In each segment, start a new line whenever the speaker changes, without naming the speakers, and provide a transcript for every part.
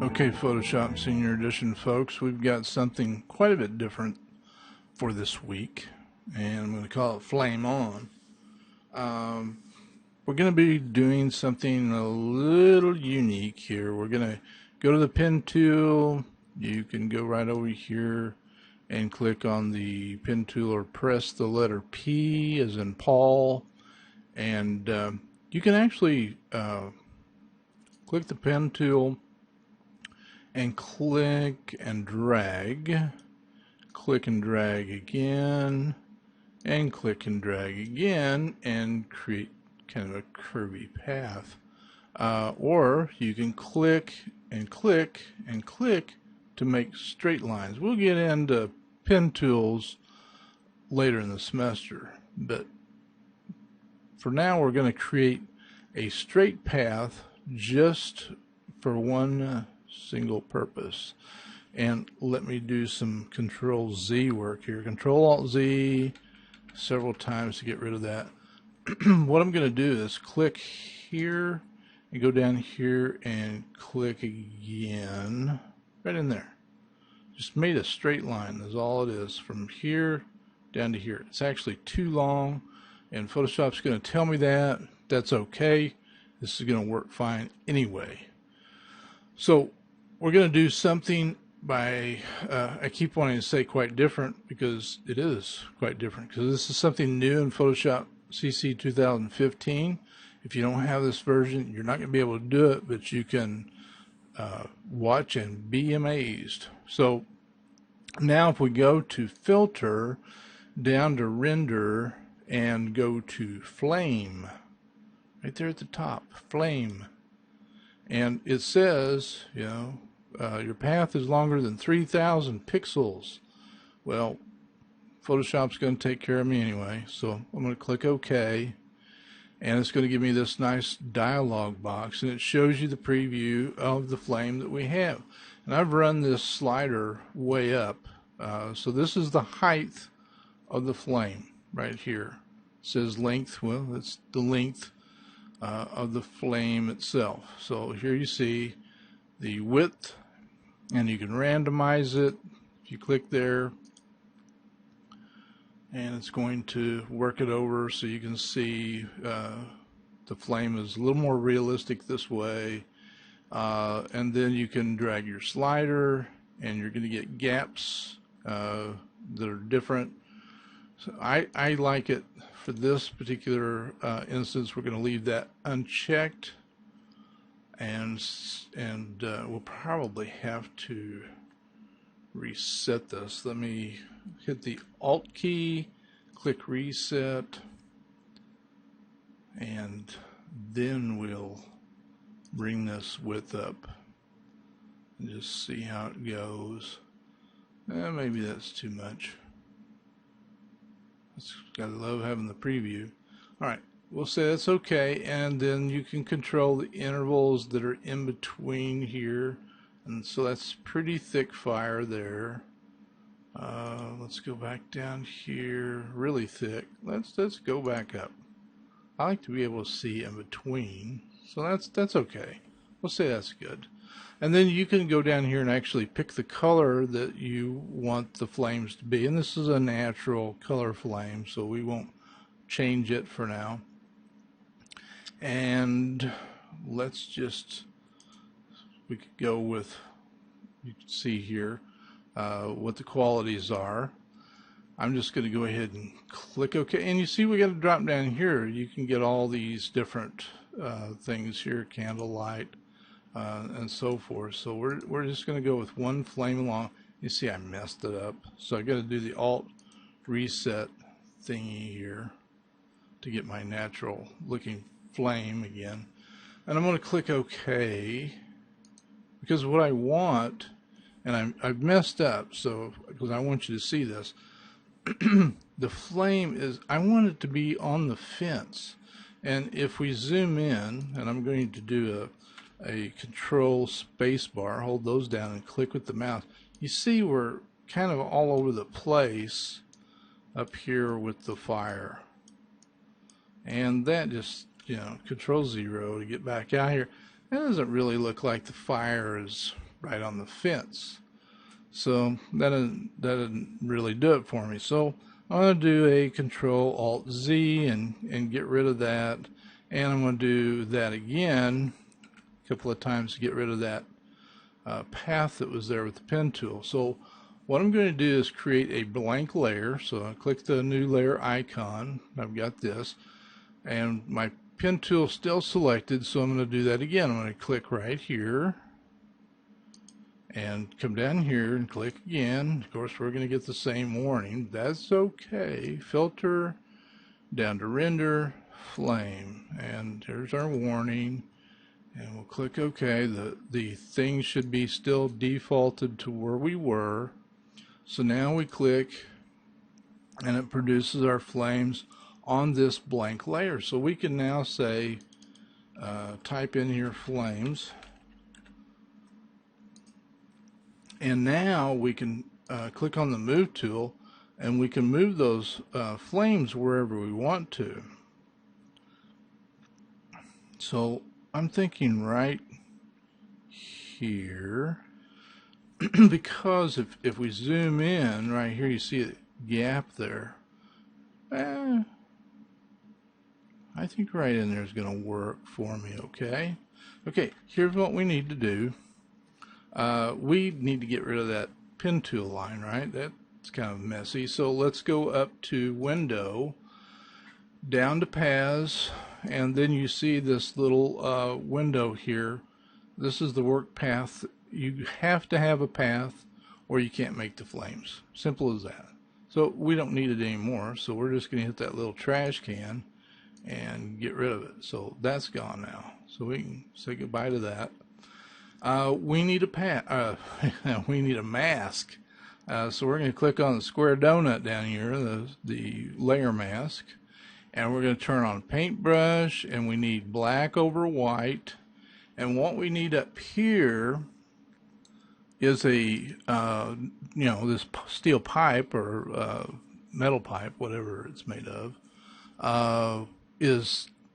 Okay, Photoshop Senior Edition folks, we've got something quite a bit different for this week, and I'm going to call it Flame On. We're going to be doing something a little unique here. We're going to go to the pen tool. You can go right over here and click on the pen tool or press the letter P as in Paul, and you can actually click the pen tool and click and drag again, and click and drag again, and create kind of a curvy path. Or you can click and click and click to make straight lines. We'll get into pen tools later in the semester, but for now we're going to create a straight path just for one single purpose. And let me do some Control Z work here. Control Alt Z several times to get rid of that. What I'm going to do is click here and go down here and click again right in there. Just made a straight line. That's all it is, from here down to here. It's actually too long, and Photoshop's going to tell me that. That's okay. This is going to work fine anyway. So we're going to do something by, I keep wanting to say quite different, because it is quite different, because this is something new in Photoshop CC 2015. If you don't have this version, you're not going to be able to do it, but you can watch and be amazed. So now if we go to Filter, down to Render, and go to Flame, right there at the top, Flame. And it says, you know, your path is longer than 3,000 pixels. Well, Photoshop's going to take care of me anyway, so I'm going to click OK, and it's going to give me this nice dialog box, and it shows you the preview of the flame that we have. And I've run this slider way up, so this is the height of the flame right here. It says length. Well, that's the length of the flame itself. So here you see the width, and you can randomize it if you click there, and it's going to work it over so you can see the flame is a little more realistic this way. And then you can drag your slider, and you're going to get gaps that are different. So I like it. For this particular instance, we're going to leave that unchecked, and we'll probably have to reset this. Let me hit the Alt key, click Reset, and then we'll bring this width up and just see how it goes. Maybe that's too much. Gotta love having the preview. Alright, we'll say that's okay, and then you can control the intervals that are in between here, and so that's pretty thick fire there. Let's go back down here, really thick. Let's go back up. I like to be able to see in between, so that's okay. We'll say that's good. And then you can go down here and actually pick the color that you want the flames to be. And this is a natural color flame, so we won't change it for now. And let's just, we could go with, you can see here what the qualities are. I'm just going to go ahead and click OK. And you see we got to drop down here. You can get all these different things here, candlelight, and so forth. So we're just going to go with one flame along. You see I messed it up, so I got to do the Alt reset thingy here to get my natural looking flame again. And I'm going to click OK, because what I want, and I've messed up, so because I want you to see this, the flame is, I want it to be on the fence. And if we zoom in, and I'm going to do a Control space bar, hold those down and click with the mouse, you see we're kind of all over the place up here with the fire. And that just, you know, Control 0 to get back out here. That doesn't really look like the fire is right on the fence. So that didn't really do it for me. So I'm going to do a Control-Alt-Z and get rid of that. And I'm going to do that again a couple of times to get rid of that path that was there with the pen tool. So what I'm going to do is create a blank layer. So I click the new layer icon. I've got this. And my pen tool still selected, so I'm going to do that again. I'm going to click right here and come down here and click again. Of course, we're going to get the same warning. That's okay. Filter, down to render, flame. And here's our warning. And we'll click OK. The thing should be still defaulted to where we were. So now we click, and it produces our flames on this blank layer. So we can now say, type in here flames. And now we can click on the move tool, and we can move those flames wherever we want to. So I'm thinking right here, because if we zoom in right here, you see a gap there. I think right in there is going to work for me, okay? Okay, here's what we need to do. We need to get rid of that pen tool line, right? That's kind of messy. So let's go up to Window, down to Paths, and then you see this little window here. This is the work path. You have to have a path or you can't make the flames. Simple as that. So we don't need it anymore, so we're just going to hit that little trash can and get rid of it. So that's gone now. So we can say goodbye to that. We need a we need a mask. So we're going to click on the square donut down here, the layer mask, and we're going to turn on paintbrush, and we need black over white. And what we need up here is a this steel pipe or metal pipe, whatever it's made of,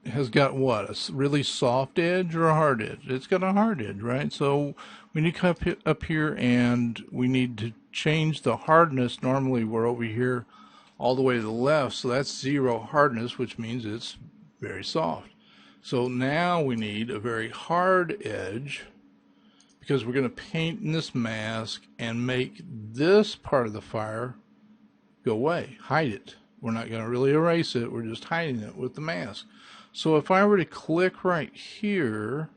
has got what, a really soft edge or a hard edge? It's got a hard edge, right? So we need to come up here and we need to change the hardness. Normally we're over here all the way to the left, so that's 0 hardness, which means it's very soft. So now we need a very hard edge, because we're going to paint in this mask and make this part of the fire go away, hide it. We're not going to really erase it, we're just hiding it with the mask. So if I were to click right here,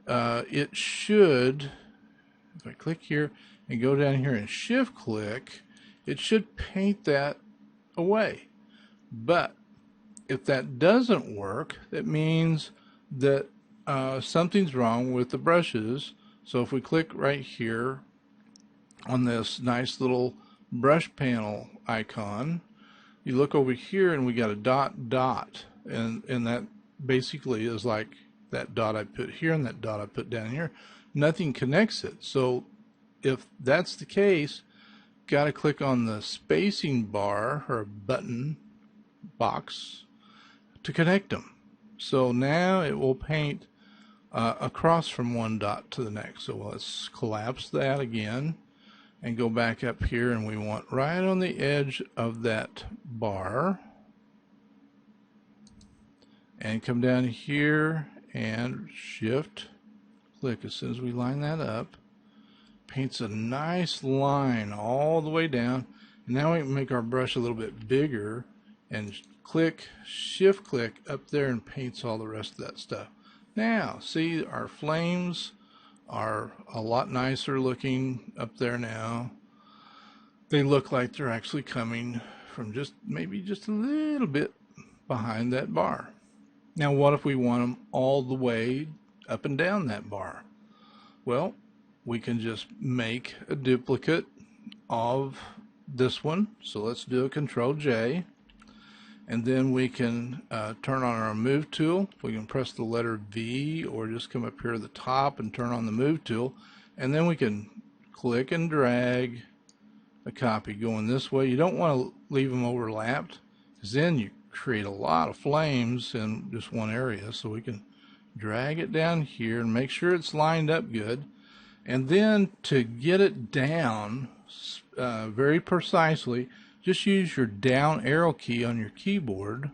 it should, if I click here and go down here and shift click, it should paint that away. But if that doesn't work, that means that something's wrong with the brushes. So if we click right here on this nice little brush panel icon, you look over here and we got a dot, and that basically is like that dot I put here and that dot I put down here. Nothing connects it. So if that's the case, got to click on the spacing bar or button box to connect them. So now it will paint across from one dot to the next. So let's collapse that again and go back up here, and we want right on the edge of that bar, and come down here and shift click as soon as we line that up. Paints a nice line all the way down. And now we can make our brush a little bit bigger and click, shift click up there, and paints all the rest of that stuff. Now see, our flames are a lot nicer looking up there now. They look like they're actually coming from maybe just a little bit behind that bar. Now what if we want them all the way up and down that bar? Well, we can just make a duplicate of this one. So let's do a Control-J, and then we can turn on our move tool. We can press the letter V, or just come up here to the top and turn on the move tool, and then we can click and drag a copy going this way. You don't want to leave them overlapped, because then you create a lot of flames in just one area. So we can drag it down here and make sure it's lined up good, And then to get it down very precisely, just use your down arrow key on your keyboard,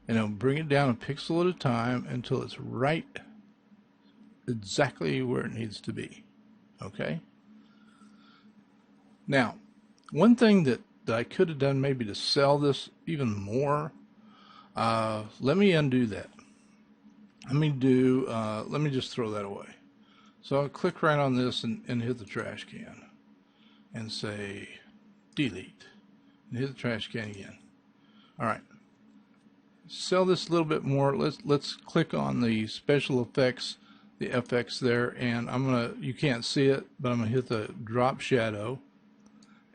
and it'll bring it down a pixel at a time until it's right exactly where it needs to be. Okay? Now, one thing that I could have done maybe to sell this even more, let me undo that. Let me just throw that away. So I'll click right on this and hit the trash can and say delete and hit the trash can again. All right. Sell this a little bit more. Let's click on the special effects, the FX there, and you can't see it, but I'm gonna hit the drop shadow,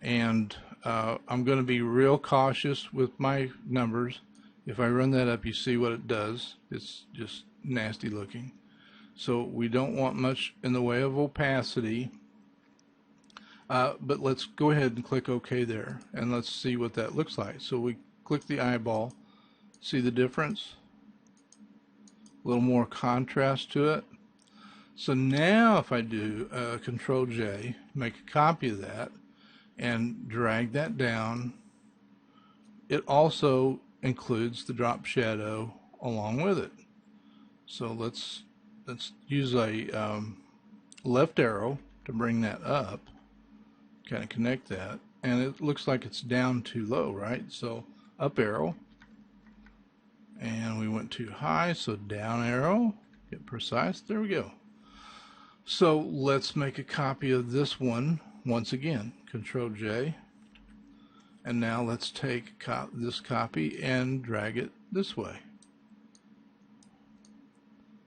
and I'm gonna be real cautious with my numbers. If I run that up, you see what it does. It's just nasty looking. So we don't want much in the way of opacity, but let's go ahead and click OK there, and let's see what that looks like. So we click the eyeball. See the difference? A little more contrast to it. So now if I do Control J, make a copy of that, and drag that down, it also includes the drop shadow along with it. So let's use a left arrow to bring that up, kind of connect that, and it looks like it's down too low, right? So up arrow, and we went too high, so down arrow, get precise, there we go. So let's make a copy of this one once again, Control J, and now let's take this copy and drag it this way.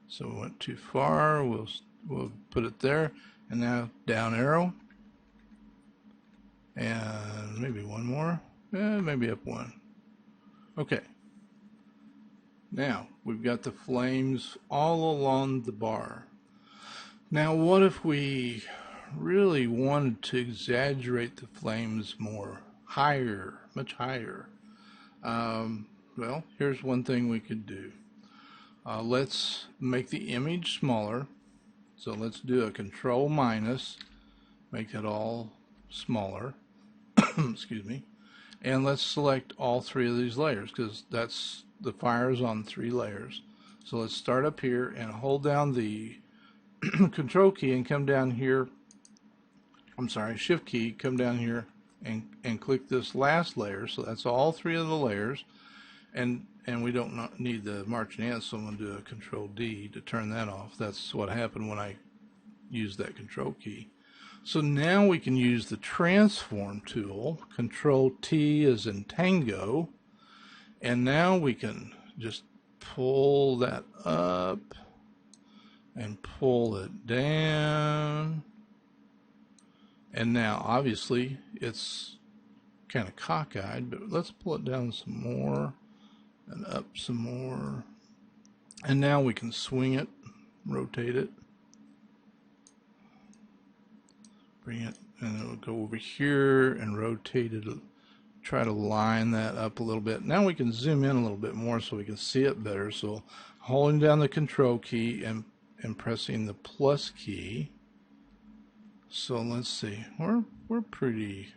So we went too far, we'll put it there, and now down arrow, and maybe one more, maybe up one. Okay. Now we've got the flames all along the bar. Now what if we really wanted to exaggerate the flames more, higher, much higher? Well, here's one thing we could do. Let's make the image smaller. So let's do a Control minus, make it all smaller. Excuse me. And let's select all three of these layers, because that's the fire is on 3 layers. So let's start up here and hold down the Control key and come down here. I'm sorry, Shift key, come down here and click this last layer. So that's all 3 of the layers. And we don't need the marching ants, so I'm going to do a Control D to turn that off. That's what happened when I used that Control key. So now we can use the transform tool. Control T as in tango, and now we can just pull that up and pull it down, and now obviously it's kind of cockeyed, but let's pull it down some more and up some more, and now we can swing it, rotate it, bring it, and it'll go over here and rotate it, try to line that up a little bit. Now we can zoom in a little bit more so we can see it better. So holding down the Control key and pressing the plus key. So let's see, we're pretty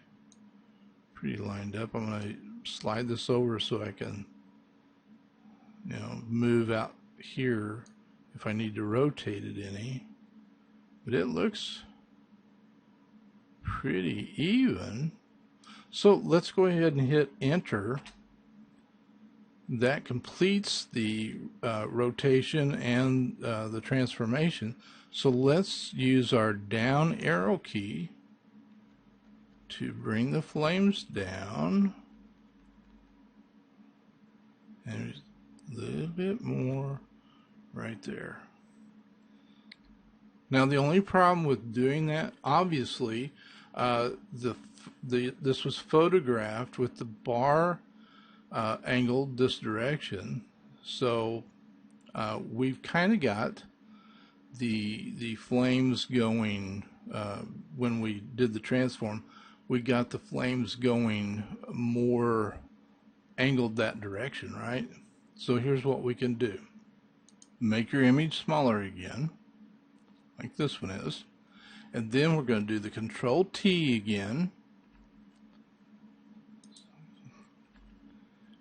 lined up. I'm going to slide this over so I can, move out here if I need to rotate it any. But it looks pretty even. So let's go ahead and hit enter. That completes the rotation and the transformation. So let's use our down arrow key to bring the flames down, and a little bit more right there. Now the only problem with doing that, obviously, this was photographed with the bar angled this direction, so we've kind of got the flames going. When we did the transform, we got the flames going more angled that direction, right? So here's what we can do. Make your image smaller again, like this one is, And then we're going to do the Control T again.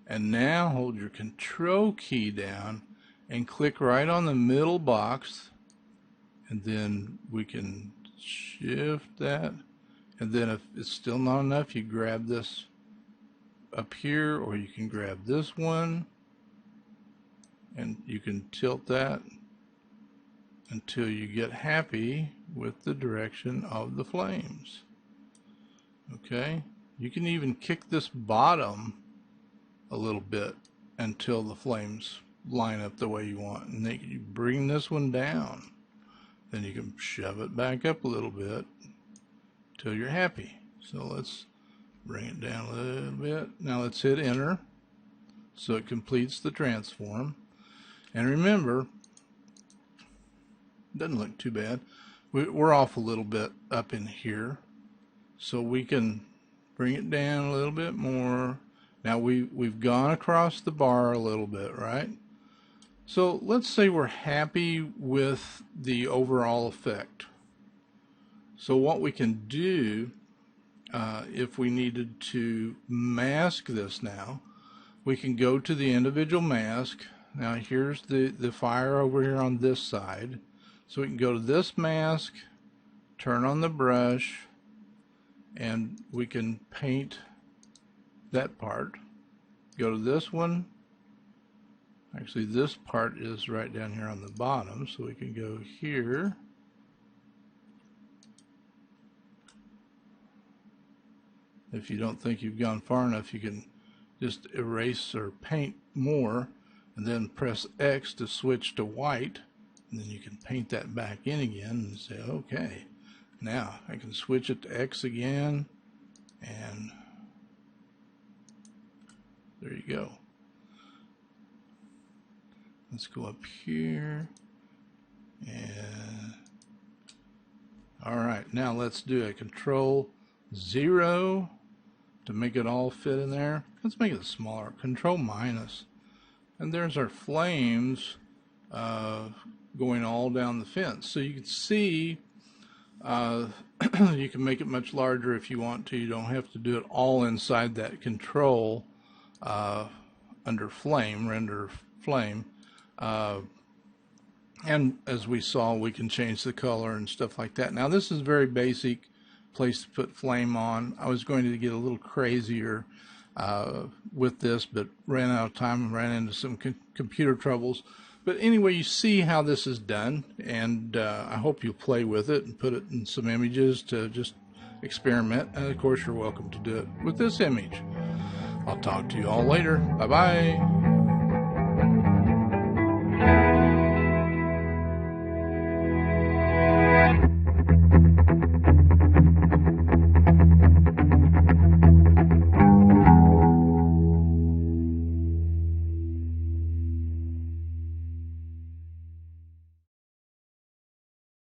And now hold your Control key down and click right on the middle box. And then we can shift that. And then if it's still not enough, you grab this up here, or you can grab this one and you can tilt that until you get happy with the direction of the flames. Okay, you can even kick this bottom a little bit until the flames line up the way you want, and then you bring this one down, then you can shove it back up a little bit till you're happy. So let's bring it down a little bit. Now let's hit enter so it completes the transform. And remember, doesn't look too bad. We're off a little bit up in here, so we can bring it down a little bit more. Now we've gone across the bar a little bit, right? So let's say we're happy with the overall effect. So what we can do, if we needed to mask this now, we can go to the individual mask. Now here's the fire over here on this side. So we can go to this mask, turn on the brush, and we can paint that part. Go to this one. Actually, this part is right down here on the bottom, so we can go here. If you don't think you've gone far enough, you can just erase or paint more, and then press X to switch to white, and then you can paint that back in again and say, okay, now I can switch it to X again, and there you go. Let's go up here, and all right, now let's do a Control 0 to make it all fit in there. Let's make it smaller. Control minus, and there's our flames going all down the fence. So you can see you can make it much larger if you want to. You don't have to do it all inside that control under flame, render flame. And as we saw, we can change the color and stuff like that. Now this is very basic place to put flame on. I was going to get a little crazier with this, but ran out of time and ran into some computer troubles. But anyway, you see how this is done, and I hope you'll play with it and put it in some images to just experiment. And of course, you're welcome to do it with this image. I'll talk to you all later. Bye-bye.